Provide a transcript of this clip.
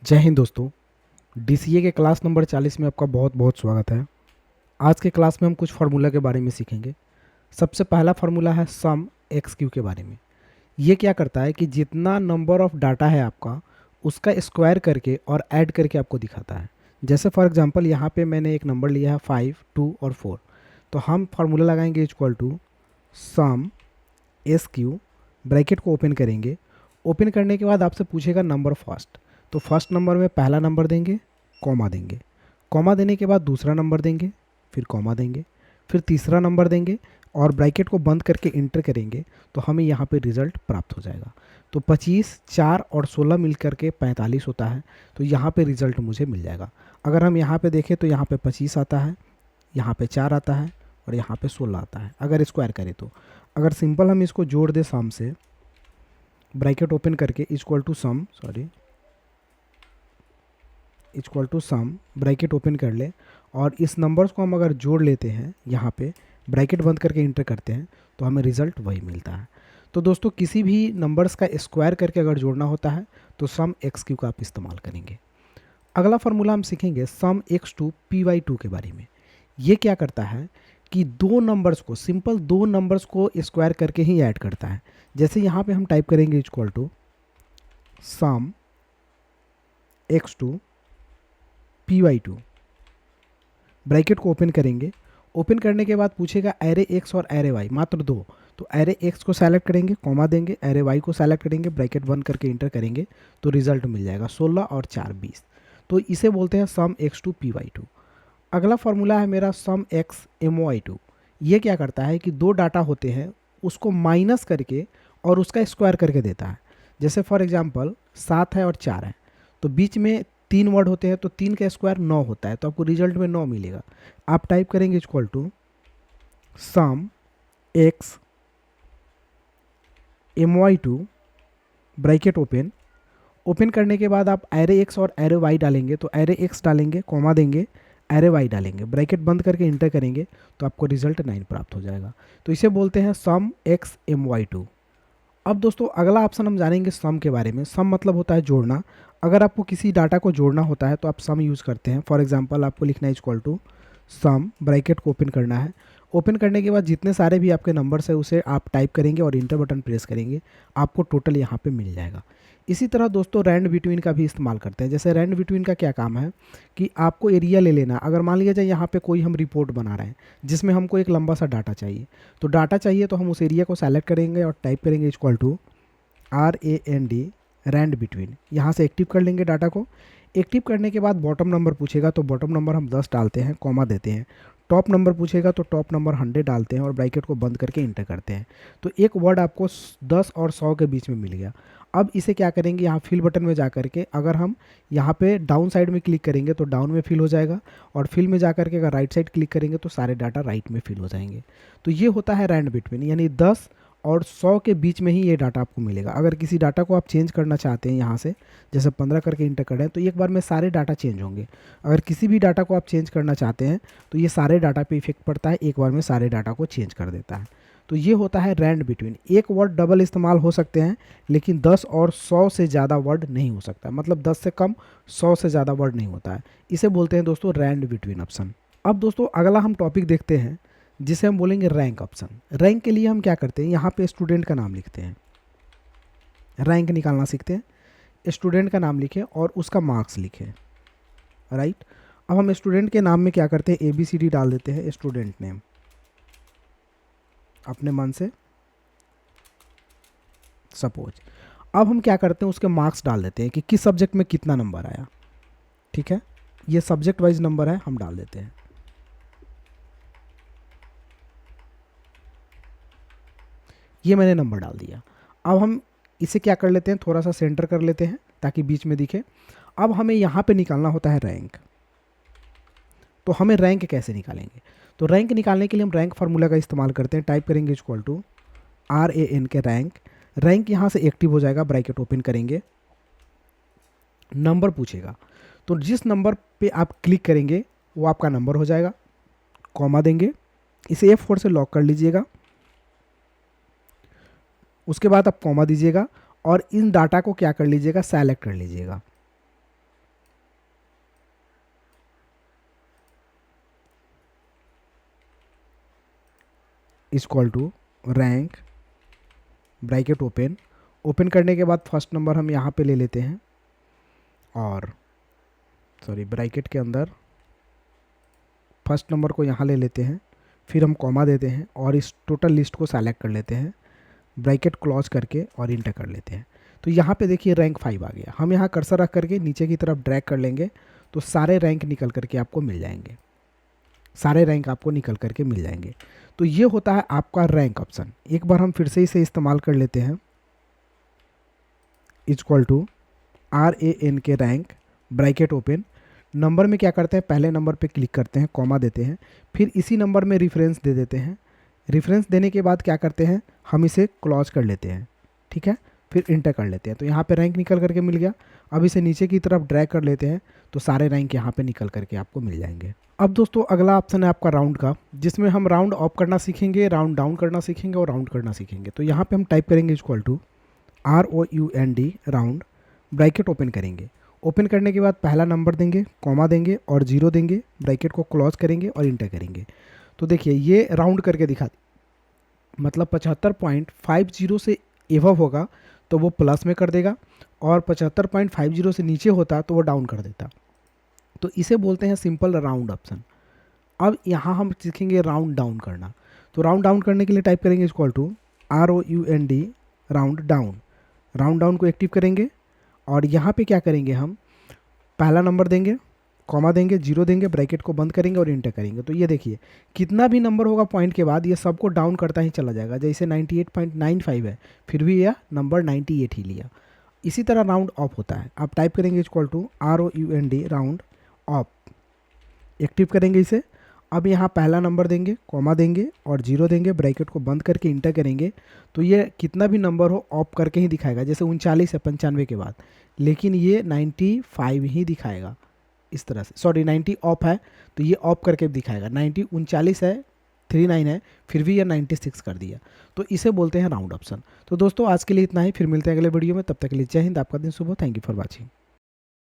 जय हिंद दोस्तों। डीसीए के क्लास नंबर 40 में आपका बहुत बहुत स्वागत है। आज के क्लास में हम कुछ फार्मूला के बारे में सीखेंगे। सबसे पहला फार्मूला है सम एक्स क्यू के बारे में। ये क्या करता है कि जितना नंबर ऑफ डाटा है आपका उसका स्क्वायर करके और ऐड करके आपको दिखाता है। जैसे फॉर एग्जांपल यहाँ पे मैंने एक नंबर लिया है 5, 2 और 4। तो हम फार्मूला लगाएंगे equal to sum S Q, bracket को ओपन करेंगे। ओपन करने के बाद आपसे पूछेगा नंबर फर्स्ट। तो फर्स्ट नंबर में पहला नंबर देंगे, कॉमा देंगे। कॉमा देने के बाद दूसरा नंबर देंगे, फिर कॉमा देंगे, फिर तीसरा नंबर देंगे और ब्रैकेट को बंद करके इंटर करेंगे तो हमें यहाँ पे रिजल्ट प्राप्त हो जाएगा। तो 25, 4 और 16 मिल करके 45 होता है। तो यहाँ पे रिजल्ट मुझे मिल जाएगा। अगर हम यहाँ पे देखें तो यहाँ पे 25 आता है, यहाँ पे 4 आता है और यहाँ पे 16 आता है अगर स्क्वायर करें तो। अगर सिंपल हम इसको जोड़ दें सम से, ब्रैकेट ओपन करके equal to sum bracket open कर ले और इस नंबर्स को हम अगर जोड़ लेते हैं यहाँ पे, ब्रैकेट बंद करके इंटर करते हैं तो हमें रिजल्ट वही मिलता है। तो दोस्तों किसी भी नंबर्स का स्क्वायर करके अगर जोड़ना होता है तो सम एक्स क्यू का आप इस्तेमाल करेंगे। अगला फार्मूला हम सीखेंगे sum X two P Y two के बारे में। ये क्या करता है कि दो नंबर्स को, सिंपल दो नंबर्स को स्क्वायर करके ही ऐड करता है। जैसे यहाँ पे हम टाइप करेंगे equal to sum X two P Y two, bracket को ओपन करेंगे। ओपन करने के बाद पूछेगा एरे एक्स और एरे वाई, मात्र दो। तो एरे एक्स को सेलेक्ट करेंगे, कॉमा देंगे, एरे वाई को सेलेक्ट करेंगे, ब्रैकेट बंद करके इंटर करेंगे तो रिजल्ट मिल जाएगा 16 और 4 20। तो इसे बोलते हैं sum X two P Y two. अगला फार्मूला है मेरा sum X M Y two. ये क्या करता है कि दो डाटा होते हैं उसको माइनस करके और उसका स्क्वायर करके देता है। जैसे फॉर एग्जांपल 7 है और 4 है, तो बीच में 3 वर्ड होते हैं तो 3 का स्क्वायर 9 होता है, तो आपको रिजल्ट में 9 मिलेगा। आप टाइप करेंगे equal to sum X M Y two, bracket open. Open करने के बाद आप एरे एक्स और एरे वाई डालेंगे, तो एरे एक्स डालेंगे, कॉमा देंगे, एरे वाई डालेंगे, ब्रैकेट बंद करके इंटर करेंगे तो आपको रिजल्ट 9 प्राप्त हो जाएगा। तो इसे बोलते हैं sum X M Y to. अब दोस्तों अगला ऑप्शन हम जानेंगे सम के बारे में। सम मतलब होता है जोड़ना। अगर आपको किसी डाटा को जोड़ना होता है तो आप सम यूज़ करते हैं। फॉर एग्जांपल आपको लिखना है इक्वल टू सम, ब्रैकेट को ओपन करना है। ओपन करने के बाद जितने सारे भी आपके नंबर्स है उसे आप टाइप करेंगे और इंटर बटन प्रेस करेंगे, आपको टोटल यहाँ पे मिल जाएगा। इसी तरह दोस्तों रैंड बिटवीन का भी इस्तेमाल करते हैं। जैसे रैंड बिटवीन का क्या काम है कि आपको एरिया ले लेना। अगर मान लिया जाए यहाँ पे कोई हम रिपोर्ट बना रहे हैं जिसमें हमको एक लंबा सा डाटा चाहिए, तो डाटा चाहिए तो हम उस एरिया को सेलेक्ट करेंगे और टाइप करेंगे equal to RAND, rand between. यहाँ से एक्टिव कर लेंगे डाटा को। एक्टिव करने के बाद बॉटम नंबर पूछेगा तो बॉटम नंबर हम 10 डालते हैं, कॉमा देते हैं। टॉप नंबर पूछेगा तो टॉप नंबर 100 डालते हैं और ब्रैकेट को बंद करके इंटर करते हैं। तो एक वर्ड आपको 10 और 100 के बीच में मिल गया। अब इसे क्या करेंगे, यहाँ फिल बटन में जा करके अगर हम यहाँ पे डाउन साइड में क्लिक करेंगे तो डाउन में फिल हो जाएगा, और फिल में जा करके अगर राइट साइड क्लिक करेंगे तो सारे डाटा राइट में फिल हो जाएंगे। तो ये होता है रैंड बिटवीन, यानी 10 और 100 के बीच में ही ये डाटा आपको मिलेगा। अगर किसी डाटा को आप चेंज करना चाहते हैं यहाँ से, जैसे 15 करके इंटर करें तो एक बार में सारे डाटा चेंज होंगे। अगर किसी भी डाटा को आप चेंज करना चाहते हैं तो ये सारे डाटा पे इफेक्ट पड़ता है, एक बार में सारे डाटा को चेंज कर देता है। तो ये होता है रैंड बिटवीन। एक वर्ड डबल इस्तेमाल हो सकते हैं लेकिन 10 और 100 से ज़्यादा वर्ड नहीं हो सकता, मतलब 10 से कम 100 से ज़्यादा वर्ड नहीं होता है। इसे बोलते हैं दोस्तों रैंड बिटवीन ऑप्शन। अब दोस्तों अगला हम टॉपिक देखते हैं जिसे हम बोलेंगे रैंक ऑप्शन। रैंक के लिए हम क्या करते हैं, यहाँ पे स्टूडेंट का नाम लिखते हैं, रैंक निकालना सीखते हैं। स्टूडेंट का नाम लिखें और उसका मार्क्स लिखें, राइट। अब हम स्टूडेंट के नाम में क्या करते हैं, ABCD डाल देते हैं, स्टूडेंट नेम अपने मन से सपोज। अब हम क्या करते हैं, उसके मार्क्स डाल देते हैं कि किस सब्जेक्ट में कितना नंबर आया। ठीक है, ये सब्जेक्ट वाइज नंबर है, हम डाल देते हैं। ये मैंने नंबर डाल दिया। अब हम इसे क्या कर लेते हैं, थोड़ा सा सेंटर कर लेते हैं ताकि बीच में दिखे। अब हमें यहाँ पे निकालना होता है रैंक। तो हमें रैंक कैसे निकालेंगे, तो रैंक निकालने के लिए हम रैंक फार्मूला का इस्तेमाल करते हैं। टाइप करेंगे इक्वल टू RAN के रैंक। रैंक यहाँ से एक्टिव हो जाएगा, ब्रैकेट ओपन करेंगे, नंबर पूछेगा तो जिस नंबर पे आप क्लिक करेंगे वो आपका नंबर हो जाएगा, कॉमा देंगे, इसे F4 से लॉक कर लीजिएगा। उसके बाद आप कॉमा दीजिएगा और इन डाटा को क्या कर लीजिएगा, सेलेक्ट कर लीजिएगा। Equal to rank bracket open, open करने के बाद फर्स्ट नंबर हम यहाँ पे ले लेते हैं और ब्रैकेट के अंदर फर्स्ट नंबर को यहाँ ले लेते हैं, फिर हम कॉमा देते हैं और इस टोटल लिस्ट को सेलेक्ट कर लेते हैं, ब्रैकेट क्लोज करके और इंटर कर लेते हैं। तो यहाँ पे देखिए रैंक 5 आ गया। हम यहाँ कर्सर रख करके नीचे की तरफ ड्रैग कर लेंगे तो सारे रैंक निकल करके आपको मिल जाएंगे, सारे रैंक आपको निकल करके मिल जाएंगे। तो ये होता है आपका रैंक ऑप्शन। एक बार हम फिर से इसे इस्तेमाल कर लेते हैं, इक्वल टू RAN के रैंक ब्रैकेट ओपन। नंबर में क्या करते हैं, पहले नंबर पे क्लिक करते हैं, कॉमा देते हैं, फिर इसी नंबर में रेफरेंस दे देते हैं। रेफरेंस देने के बाद क्या करते हैं, हम इसे क्लोज कर लेते हैं, ठीक है, फिर इंटर कर लेते हैं। तो यहाँ पे रैंक निकल करके मिल गया। अब इसे नीचे की तरफ ड्रैग कर लेते हैं तो सारे रैंक यहाँ पे निकल करके आपको मिल जाएंगे। अब दोस्तों अगला ऑप्शन है आपका राउंड का, जिसमें हम राउंड अप करना सीखेंगे, राउंड डाउन करना सीखेंगे और राउंड करना सीखेंगे। तो यहाँ पे हम टाइप करेंगे equal to ROUND round, bracket open करेंगे। ओपन करने के बाद पहला नंबर देंगे, कॉमा देंगे और 0 देंगे, ब्रैकेट को क्लोज करेंगे और इंटर करेंगे। तो देखिए ये राउंड करके दिखा, मतलब 75.50 से एवव होगा तो वो प्लस में कर देगा और 75.50 से नीचे होता तो वो डाउन कर देता। तो इसे बोलते हैं सिंपल राउंड ऑप्शन। अब यहाँ हम सीखेंगे राउंड डाउन करना। तो राउंड डाउन करने के लिए टाइप करेंगे equal to ROUND round down. Round down को एक्टिव करेंगे और यहाँ पे क्या करेंगे, हम पहला नंबर देंगे, कॉमा देंगे, 0 देंगे, ब्रैकेट को बंद करेंगे और इंटर करेंगे। तो ये देखिए कितना भी नंबर होगा पॉइंट के बाद ये सबको डाउन करता ही चला जाएगा। जैसे 98.95 है फिर भी यह नंबर 98 ही लिया। इसी तरह राउंड ऑफ होता है। आप टाइप करेंगे equal to ROUND round off, active करेंगे इसे। अब यहाँ पहला नंबर देंगे, कॉमा देंगे और 0 देंगे, ब्रैकेट को बंद करके इंटर करेंगे। तो ये कितना भी नंबर हो ऑफ करके ही दिखाएगा। जैसे 39 है 95 के बाद, लेकिन ये 95 ही दिखाएगा इस तरह से। 90 ऑफ है तो ये ऑफ करके दिखाएगा। 39 है, 39 है, फिर भी ये 96 कर दिया। तो इसे बोलते हैं राउंड ऑप्शन। तो दोस्तों आज के लिए इतना ही, फिर मिलते हैं अगले वीडियो में। तब तक के लिए जय हिंद, आपका दिन शुभ हो। Thank you for watching.